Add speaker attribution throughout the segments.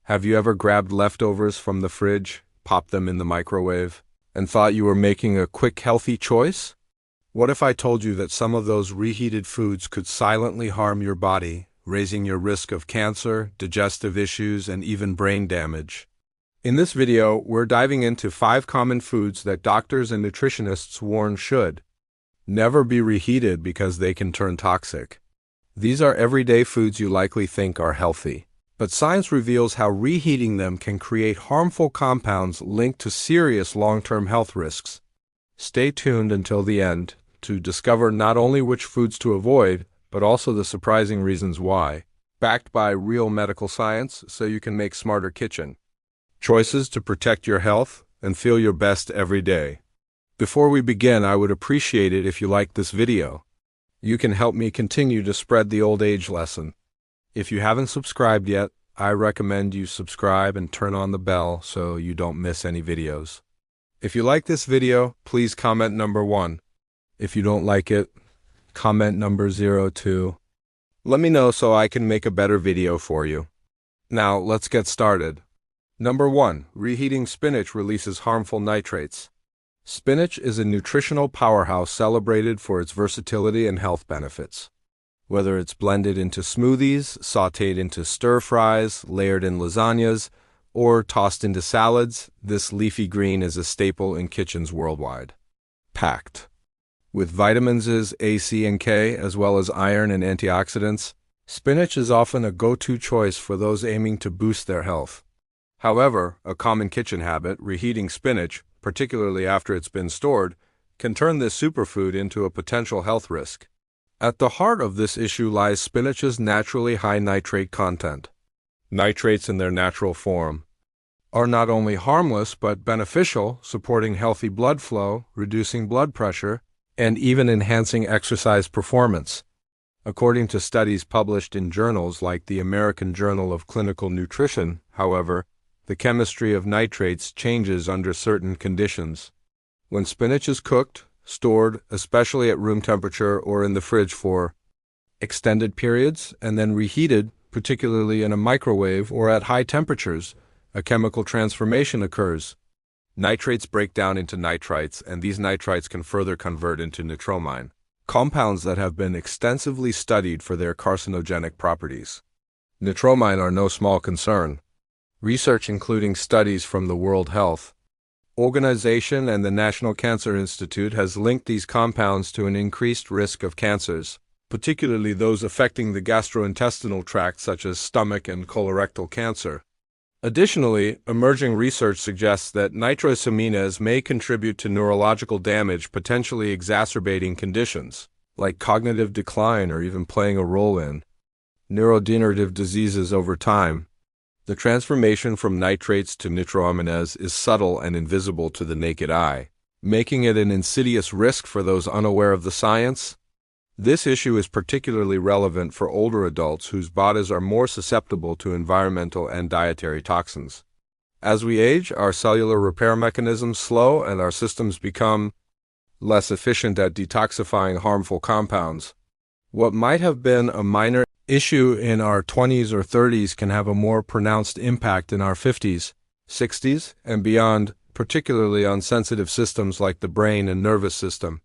Speaker 1: Have you ever grabbed leftovers from the fridge, popped them in the microwave, and thought you were making a quick, healthy choice? What if I told you that some of those reheated foods could silently harm your body, raising your risk of cancer, digestive issues, and even brain damage? In this video, we're diving into 5 common foods that doctors and nutritionists warn should never be reheated because they can turn toxic. These are everyday foods you likely think are healthy, but science reveals how reheating them can create harmful compounds linked to serious long-term health risks. Stay tuned until the end to discover not only which foods to avoid, but also the surprising reasons why, backed by real medical science so you can make smarter kitchen choices to protect your health and feel your best every day. Before we begin, I would appreciate it if you liked this video. You can help me continue to spread the old age lesson. If you haven't subscribed yet, I recommend you subscribe and turn on the bell so you don't miss any videos. If you like this video, please comment number 1. If you don't like it, comment number 02. Let me know so I can make a better video for you. Now, let's get started. Number 1. Reheating spinach releases harmful nitrates. Spinach is a nutritional powerhouse celebrated for its versatility and health benefits. Whether it's blended into smoothies, sautéed into stir-fries, layered in lasagnas, or tossed into salads, this leafy green is a staple in kitchens worldwide. Packed with vitamins A, C, and K, as well as iron and antioxidants, spinach is often a go-to choice for those aiming to boost their health. However, a common kitchen habit, reheating spinach, particularly after it's been stored, can turn this superfood into a potential health risk. At the heart of this issue lies spinach's naturally high nitrate content. Nitrates in their natural form are not only harmless but beneficial, supporting healthy blood flow, reducing blood pressure, and even enhancing exercise performance. According to studies published in journals like the American Journal of Clinical Nutrition, however, the chemistry of nitrates changes under certain conditions. When spinach is cooked, stored, especially at room temperature or in the fridge for extended periods, and then reheated, particularly in a microwave or at high temperatures, a chemical transformation occurs. Nitrates break down into nitrites, and these nitrites can further convert into nitromine, compounds that have been extensively studied for their carcinogenic properties. Nitromine are no small concern. Research including studies from the World Health Organization and the National Cancer Institute has linked these compounds to an increased risk of cancers, particularly those affecting the gastrointestinal tract such as stomach and colorectal cancer. Additionally, emerging research suggests that nitrosamines may contribute to neurological damage, potentially exacerbating conditions like cognitive decline or even playing a role in neurodegenerative diseases over time. The transformation from nitrates to nitrosamines is subtle and invisible to the naked eye, making it an insidious risk for those unaware of the science. This issue is particularly relevant for older adults whose bodies are more susceptible to environmental and dietary toxins. As we age, our cellular repair mechanisms slow and our systems become less efficient at detoxifying harmful compounds. What might have been a minor issue in our 20s or 30s can have a more pronounced impact in our 50s, 60s, and beyond, particularly on sensitive systems like the brain and nervous system.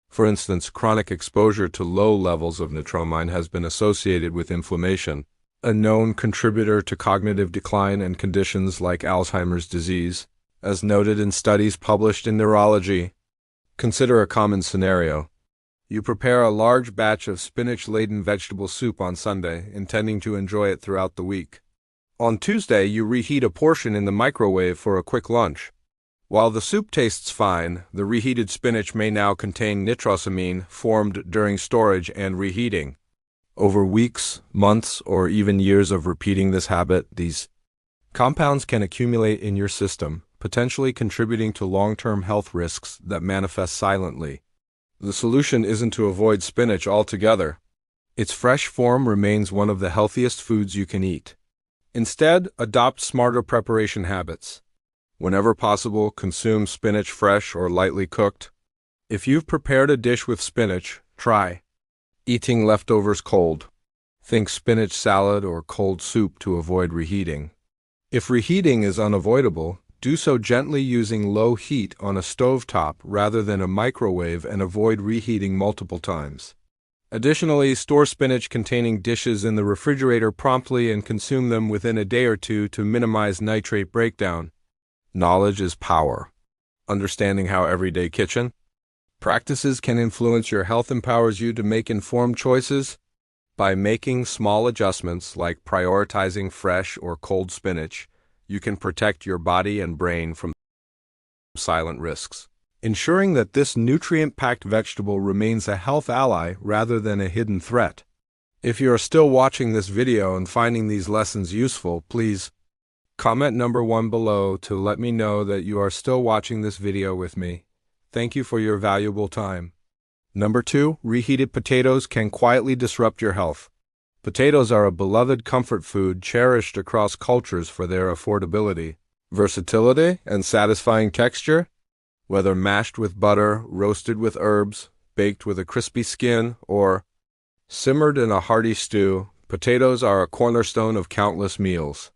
Speaker 1: For instance, chronic exposure to low levels of nitromine has been associated with inflammation, a known contributor to cognitive decline and conditions like Alzheimer's disease, as noted in studies published in Neurology. Consider a common scenario. You prepare a large batch of spinach-laden vegetable soup on Sunday, intending to enjoy it throughout the week. On Tuesday, you reheat a portion in the microwave for a quick lunch. While the soup tastes fine, the reheated spinach may now contain nitrosamine formed during storage and reheating. Over weeks, months, or even years of repeating this habit, these compounds can accumulate in your system, potentially contributing to long-term health risks that manifest silently. The solution isn't to avoid spinach altogether. Its fresh form remains one of the healthiest foods you can eat. Instead, adopt smarter preparation habits. Whenever possible, consume spinach fresh or lightly cooked. If you've prepared a dish with spinach, try eating leftovers cold. Think spinach salad or cold soup to avoid reheating. If reheating is unavoidable, do so gently using low heat on a stovetop rather than a microwave and avoid reheating multiple times. Additionally, store spinach containing dishes in the refrigerator promptly and consume them within a day or two to minimize nitrate breakdown. Knowledge is power. Understanding how everyday kitchen practices can influence your health empowers you to make informed choices. By making small adjustments like prioritizing fresh or cold spinach, you can protect your body and brain from silent risks, ensuring that this nutrient-packed vegetable remains a health ally rather than a hidden threat. If you are still watching this video and finding these lessons useful, please comment number 1 below to let me know that you are still watching this video with me. Thank you for your valuable time. Number 2, reheated potatoes can quietly disrupt your health. Potatoes are a beloved comfort food cherished across cultures for their affordability, versatility, and satisfying texture. Whether mashed with butter, roasted with herbs, baked with a crispy skin, or simmered in a hearty stew, potatoes are a cornerstone of countless meals.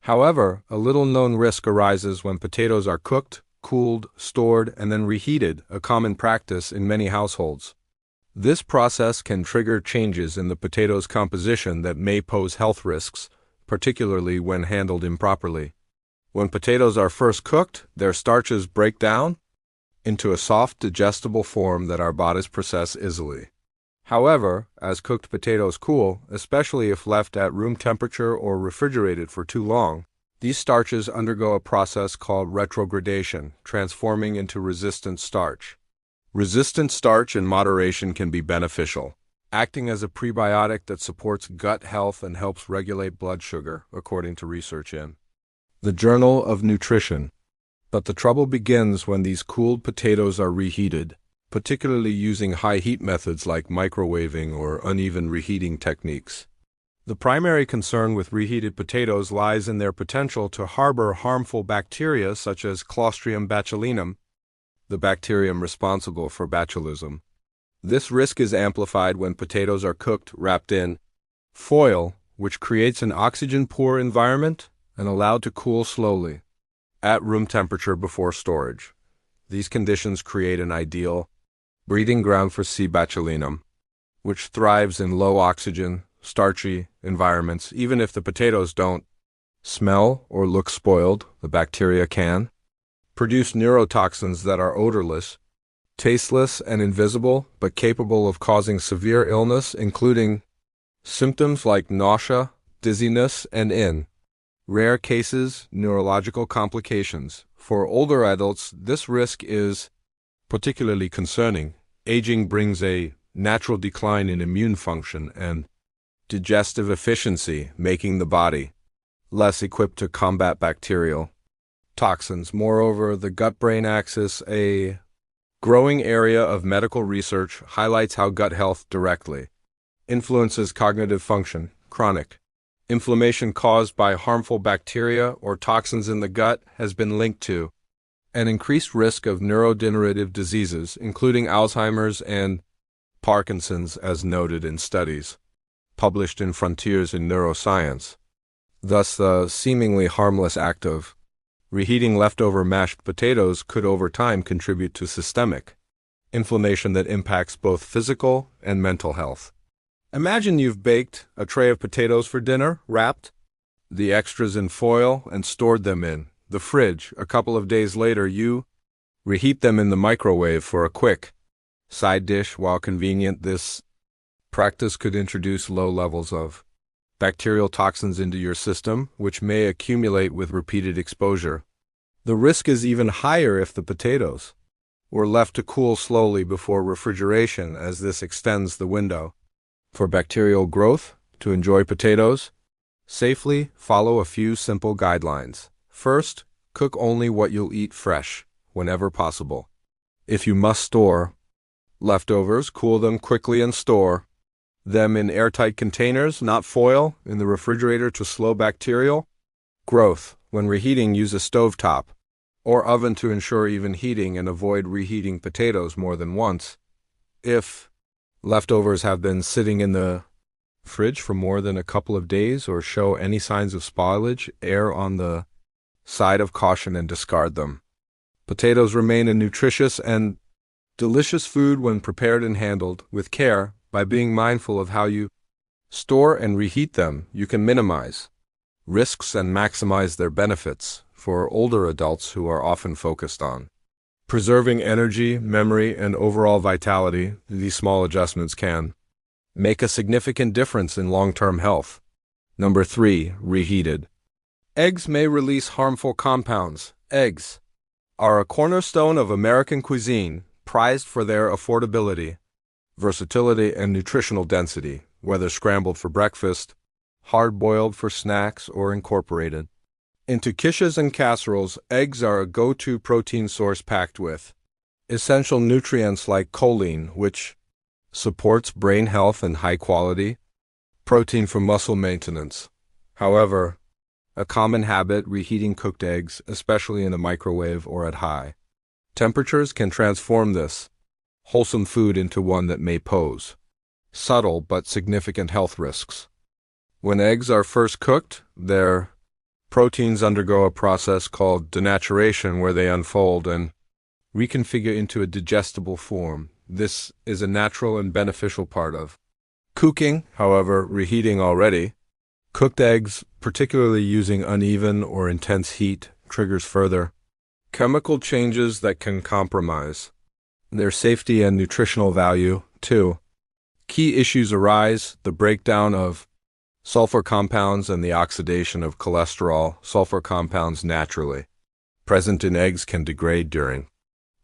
Speaker 1: However, a little-known risk arises when potatoes are cooked, cooled, stored, and then reheated, a common practice in many households. This process can trigger changes in the potato's composition that may pose health risks, particularly when handled improperly. When potatoes are first cooked, their starches break down into a soft, digestible form that our bodies process easily. However, as cooked potatoes cool, especially if left at room temperature or refrigerated for too long, these starches undergo a process called retrogradation, transforming into resistant starch. Resistant starch in moderation can be beneficial, acting as a prebiotic that supports gut health and helps regulate blood sugar, according to research in the Journal of Nutrition. But the trouble begins when these cooled potatoes are reheated, particularly using high heat methods like microwaving or uneven reheating techniques. The primary concern with reheated potatoes lies in their potential to harbor harmful bacteria such as Clostridium botulinum, the bacterium responsible for botulism. This risk is amplified when potatoes are cooked wrapped in foil, which creates an oxygen-poor environment, and allowed to cool slowly at room temperature before storage. These conditions create an ideal breeding ground for C. botulinum, which thrives in low oxygen, starchy environments. Even if the potatoes don't smell or look spoiled, the bacteria can produce neurotoxins that are odorless, tasteless, and invisible, but capable of causing severe illness, including symptoms like nausea, dizziness, and in rare cases, neurological complications. For older adults, this risk is particularly concerning. Aging brings a natural decline in immune function and digestive efficiency, making the body less equipped to combat bacterial toxins. Moreover, the gut-brain axis, a growing area of medical research, highlights how gut health directly influences cognitive function. Chronic inflammation caused by harmful bacteria or toxins in the gut has been linked to an increased risk of neurodegenerative diseases, including Alzheimer's and Parkinson's, as noted in studies published in Frontiers in Neuroscience. Thus, the seemingly harmless act of reheating leftover mashed potatoes could over time contribute to systemic inflammation that impacts both physical and mental health. Imagine you've baked a tray of potatoes for dinner, wrapped the extras in foil, and stored them in the fridge. A couple of days later, you reheat them in the microwave for a quick side dish. While convenient, this practice could introduce low levels of bacterial toxins into your system, which may accumulate with repeated exposure. The risk is even higher if the potatoes were left to cool slowly before refrigeration, as this extends the window for bacterial growth. To enjoy potatoes safely, follow a few simple guidelines. First, cook only what you'll eat fresh, whenever possible. If you must store leftovers, cool them quickly and store them in airtight containers, not foil, in the refrigerator to slow bacterial growth. When reheating, use a stovetop or oven to ensure even heating and avoid reheating potatoes more than once. If leftovers have been sitting in the fridge for more than a couple of days or show any signs of spoilage, err on the side of caution and discard them. Potatoes remain a nutritious and delicious food when prepared and handled with care. By being mindful of how you store and reheat them, you can minimize risks and maximize their benefits for older adults who are often focused on preserving energy, memory, and overall vitality. These small adjustments can make a significant difference in long-term health. Number 3. Reheated. Eggs may release harmful compounds. Eggs are a cornerstone of American cuisine, prized for their affordability, versatility, and nutritional density, whether scrambled for breakfast, hard-boiled for snacks, or incorporated into quiches and casseroles. Eggs are a go-to protein source packed with essential nutrients like choline, which supports brain health, and high-quality protein for muscle maintenance. However, a common habit, reheating cooked eggs, especially in a microwave or at high temperatures, can transform this wholesome food into one that may pose subtle but significant health risks. When eggs are first cooked, their proteins undergo a process called denaturation, where they unfold and reconfigure into a digestible form. This is a natural and beneficial part of cooking. However, reheating already cooked eggs, particularly using uneven or intense heat, triggers further chemical changes that can compromise their safety and nutritional value. 2. Key issues arise: the breakdown of sulfur compounds and the oxidation of cholesterol. Sulfur compounds naturally present in eggs can degrade during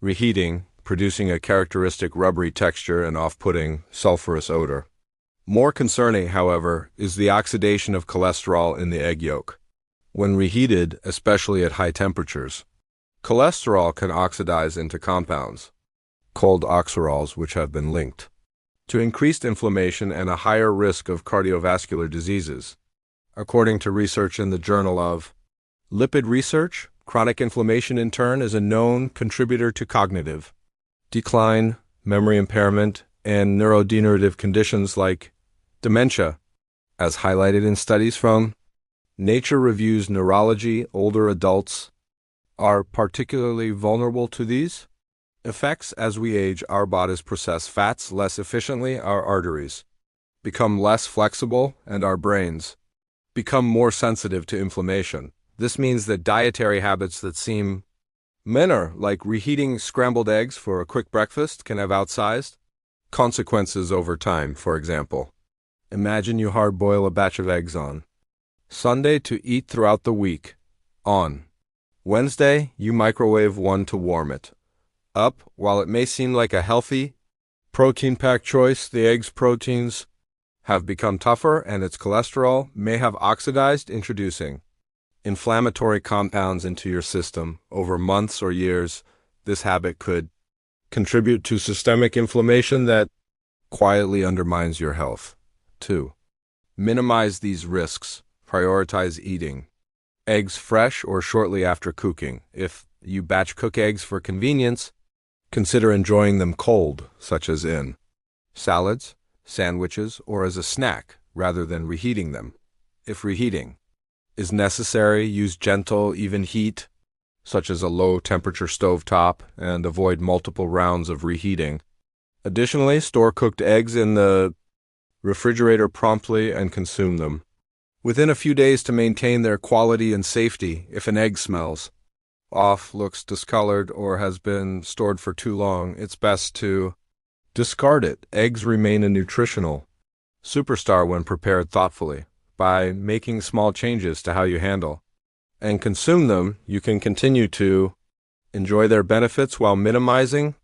Speaker 1: reheating, producing a characteristic rubbery texture and off-putting sulfurous odor. More concerning, however, is the oxidation of cholesterol in the egg yolk. When reheated, especially at high temperatures, cholesterol can oxidize into compounds called oxarols, which have been linked to increased inflammation and a higher risk of cardiovascular diseases. According to research in the Journal of Lipid Research, chronic inflammation in turn is a known contributor to cognitive decline, memory impairment, and neurodegenerative conditions like dementia, as highlighted in studies from Nature Reviews Neurology. Older adults are particularly vulnerable to these effects. As we age, our bodies process fats less efficiently, our arteries become less flexible, and our brains become more sensitive to inflammation. This means that dietary habits that seem minor, like reheating scrambled eggs for a quick breakfast, can have outsized consequences over time. For example, imagine you hard-boil a batch of eggs on Sunday to eat throughout the week. On Wednesday, you microwave one to warm it up. While it may seem like a healthy, protein-packed choice, the egg's proteins have become tougher and its cholesterol may have oxidized, introducing inflammatory compounds into your system. Over months or years, this habit could contribute to systemic inflammation that quietly undermines your health. 2. Minimize these risks. Prioritize eating eggs fresh or shortly after cooking. If you batch cook eggs for convenience, consider enjoying them cold, such as in salads, sandwiches, or as a snack, rather than reheating them. If reheating is necessary, use gentle, even heat, such as a low-temperature stovetop, and avoid multiple rounds of reheating. Additionally, store cooked eggs in the refrigerator promptly and consume them within a few days to maintain their quality and safety. If an egg smells off, looks discolored, or has been stored for too long, it's best to discard it. Eggs remain a nutritional superstar when prepared thoughtfully. By making small changes to how you handle and consume them, you can continue to enjoy their benefits while minimizing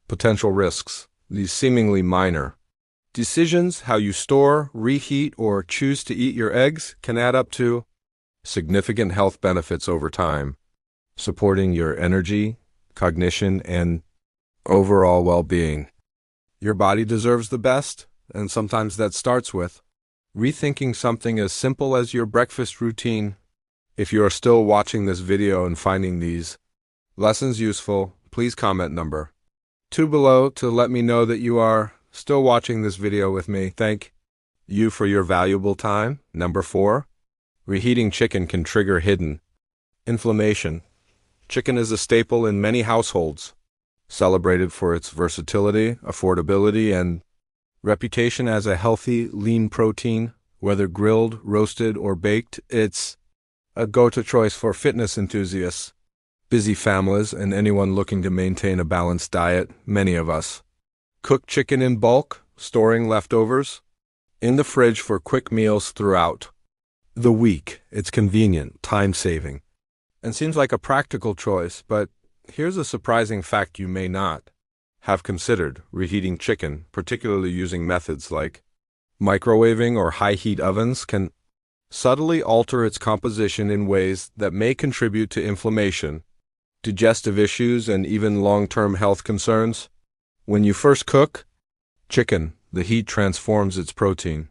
Speaker 1: potential risks. These seemingly minor decisions, how you store, reheat, or choose to eat your eggs, can add up to significant health benefits over time, supporting your energy, cognition, and overall well-being. Your body deserves the best, and sometimes that starts with rethinking something as simple as your breakfast routine. If you are still watching this video and finding these lessons useful, please comment number 2 below to let me know that you are still watching this video with me. Thank you for your valuable time. Number 4. Reheating chicken can trigger hidden inflammation. Chicken is a staple in many households, celebrated for its versatility, affordability, and reputation as a healthy, lean protein. Whether grilled, roasted, or baked, it's a go-to choice for fitness enthusiasts, busy families, and anyone looking to maintain a balanced diet. Many of us cook chicken in bulk, storing leftovers in the fridge for quick meals throughout the week. It's convenient, time-saving, and seems like a practical choice, but here's a surprising fact you may not have considered. Reheating chicken, particularly using methods like microwaving or high-heat ovens, can subtly alter its composition in ways that may contribute to inflammation, digestive issues, and even long-term health concerns. When you first cook chicken, the heat transforms its protein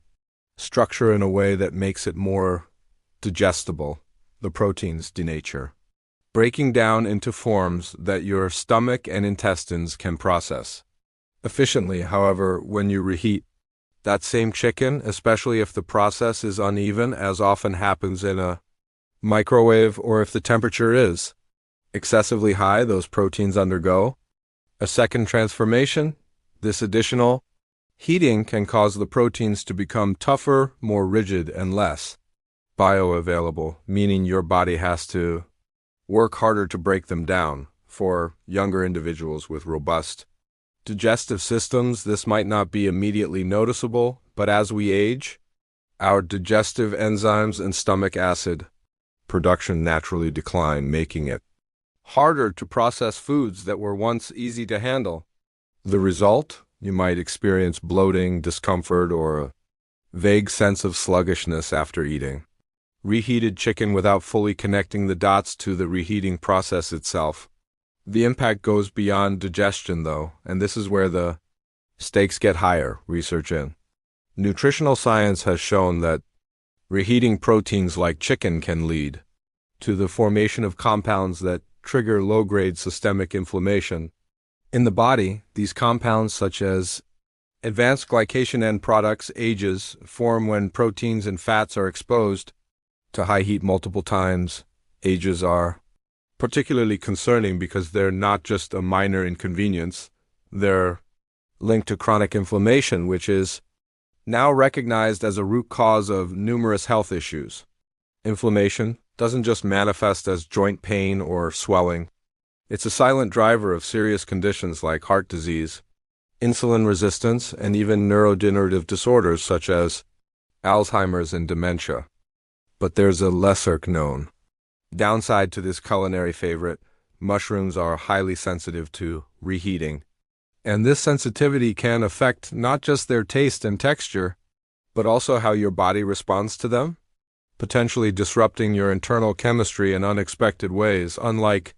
Speaker 1: structure in a way that makes it more digestible. The proteins denature, breaking down into forms that your stomach and intestines can process efficiently. However, when you reheat that same chicken, especially if the process is uneven, as often happens in a microwave, or if the temperature is excessively high, those proteins undergo a second transformation. This additional heating can cause the proteins to become tougher, more rigid, and less bioavailable, meaning your body has to work harder to break them down. For younger individuals with robust digestive systems, this might not be immediately noticeable, but as we age, our digestive enzymes and stomach acid production naturally decline, making it harder to process foods that were once easy to handle. The result? You might experience bloating, discomfort, or a vague sense of sluggishness after eating reheated chicken without fully connecting the dots to the reheating process itself. The impact goes beyond digestion, though, and this is where the stakes get higher. Research in nutritional science has shown that reheating proteins like chicken can lead to the formation of compounds that trigger low-grade systemic inflammation in the body. These compounds, such as advanced glycation end products, AGEs, form when proteins and fats are exposed to high heat multiple times. AGEs are particularly concerning because they're not just a minor inconvenience, they're linked to chronic inflammation, which is now recognized as a root cause of numerous health issues. Inflammation doesn't just manifest as joint pain or swelling. It's a silent driver of serious conditions like heart disease, insulin resistance, and even neurodegenerative disorders such as Alzheimer's and dementia. But there's a lesser-known downside to this culinary favorite. Mushrooms are highly sensitive to reheating, and this sensitivity can affect not just their taste and texture, but also how your body responds to them, potentially disrupting your internal chemistry in unexpected ways. Unlike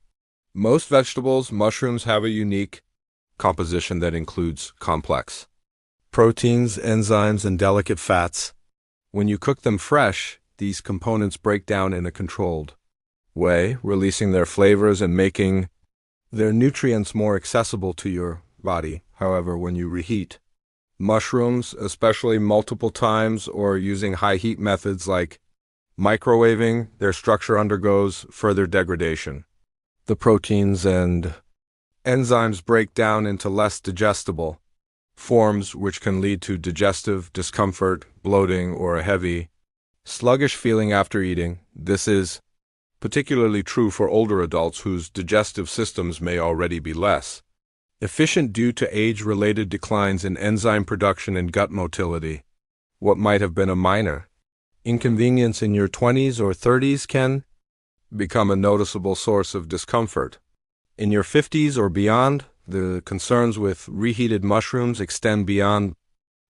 Speaker 1: most vegetables, mushrooms have a unique composition that includes complex proteins, enzymes, and delicate fats. When you cook them fresh, these components break down in a controlled way, releasing their flavors and making their nutrients more accessible to your body. However, when you reheat mushrooms, especially multiple times or using high heat methods like microwaving, their structure undergoes further degradation. The proteins and enzymes break down into less digestible forms, which can lead to digestive discomfort, bloating, or a heavy, sluggish feeling after eating. This is particularly true for older adults whose digestive systems may already be less efficient due to age-related declines in enzyme production and gut motility. What might have been a minor inconvenience in your 20s or 30s can become a noticeable source of discomfort in your 50s or beyond. The concerns with reheated mushrooms extend beyond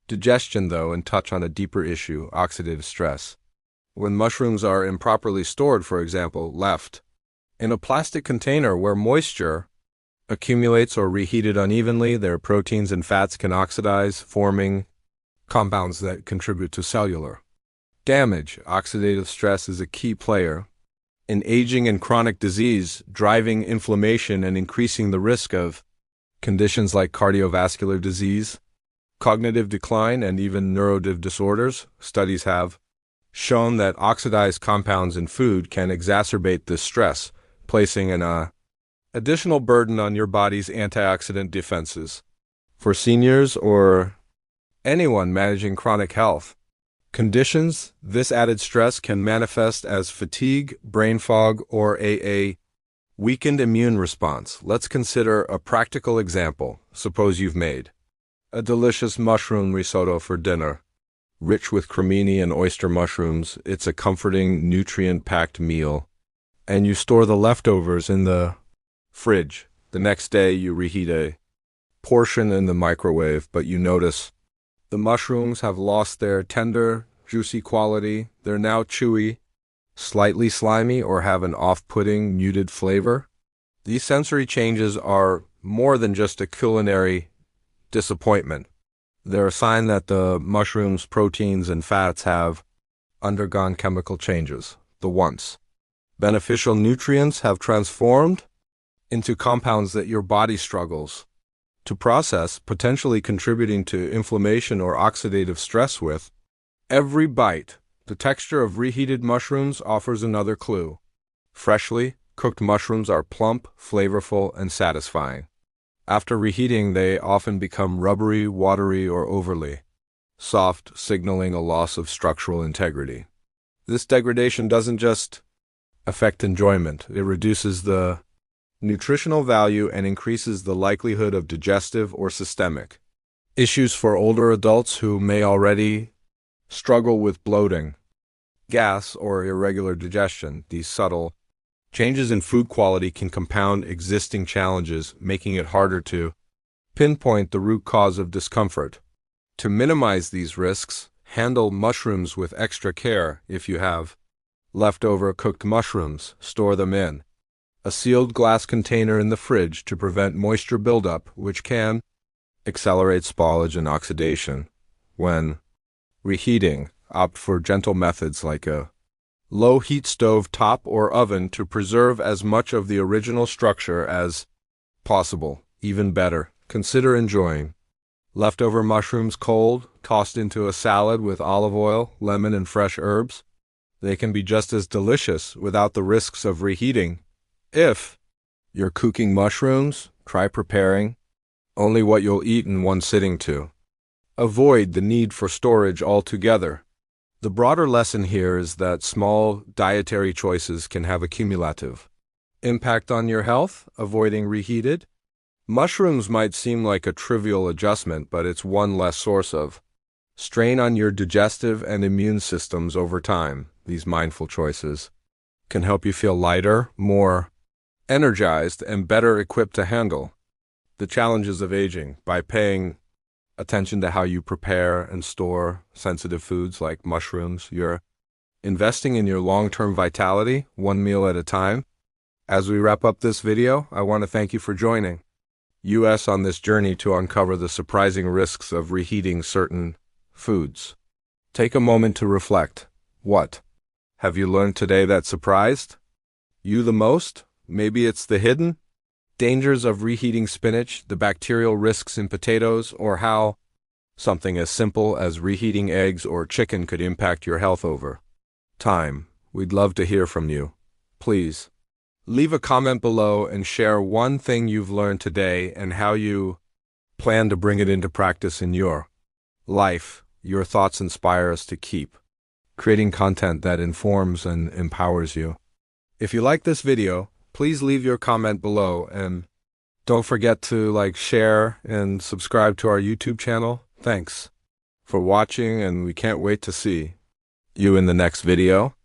Speaker 1: digestion, though, and touch on a deeper issue: oxidative stress. When mushrooms are improperly stored, for example, left in a plastic container where moisture accumulates or reheated unevenly, their proteins and fats can oxidize, forming compounds that contribute to cellular damage. Oxidative stress is a key player in aging and chronic disease, driving inflammation and increasing the risk of conditions like cardiovascular disease, cognitive decline, and even neurodegenerative disorders. Studies have shown that oxidized compounds in food can exacerbate this stress, placing an additional burden on your body's antioxidant defenses. For seniors or anyone managing chronic health conditions, this added stress can manifest as fatigue, brain fog, or a weakened immune response. Let's consider a practical example. Suppose you've made a delicious mushroom risotto for dinner. Rich with cremini and oyster mushrooms, it's a comforting, nutrient-packed meal. And you store the leftovers in the fridge. The next day, you reheat a portion in the microwave, but you notice the mushrooms have lost their tender, juicy quality. They're now chewy, slightly slimy, or have an off-putting, muted flavor. These sensory changes are more than just a culinary disappointment. They're a sign that the mushroom's proteins and fats have undergone chemical changes. The once beneficial nutrients have transformed into compounds that your body struggles to process, potentially contributing to inflammation or oxidative stress with every bite. The texture of reheated mushrooms offers another clue. Freshly cooked mushrooms are plump, flavorful, and satisfying. After reheating, they often become rubbery, watery, or overly soft, signaling a loss of structural integrity. This degradation doesn't just affect enjoyment. It reduces the nutritional value and increases the likelihood of digestive or systemic issues for older adults who may already struggle with bloating, gas, or irregular digestion. These subtle changes in food quality can compound existing challenges, making it harder to pinpoint the root cause of discomfort. To minimize these risks, handle mushrooms with extra care. If you have leftover cooked mushrooms, store them in a sealed glass container in the fridge to prevent moisture buildup, which can accelerate spoilage and oxidation. When reheating, opt for gentle methods like a low-heat stove top or oven to preserve as much of the original structure as possible. Even better, consider enjoying leftover mushrooms cold, tossed into a salad with olive oil, lemon, and fresh herbs. They can be just as delicious without the risks of reheating. If you're cooking mushrooms, try preparing only what you'll eat in one sitting to avoid the need for storage altogether. The broader lesson here is that small dietary choices can have a cumulative impact on your health. Avoiding reheated mushrooms might seem like a trivial adjustment, but it's one less source of strain on your digestive and immune systems over time. These mindful choices can help you feel lighter, more energized, and better equipped to handle the challenges of aging. By paying attention to how you prepare and store sensitive foods like mushrooms, you're investing in your long-term vitality, one meal at a time. As we wrap up this video, I want to thank you for joining us on this journey to uncover the surprising risks of reheating certain foods. Take a moment to reflect. What have you learned today that surprised you the most? Maybe it's the hidden dangers of reheating spinach, the bacterial risks in potatoes, or how something as simple as reheating eggs or chicken could impact your health over time. We'd love to hear from you. Please leave a comment below and share one thing you've learned today and how you plan to bring it into practice in your life. Your thoughts inspire us to keep creating content that informs and empowers you. If you like this video, please leave your comment below and don't forget to like, share, and subscribe to our YouTube channel. Thanks for watching, and we can't wait to see you in the next video.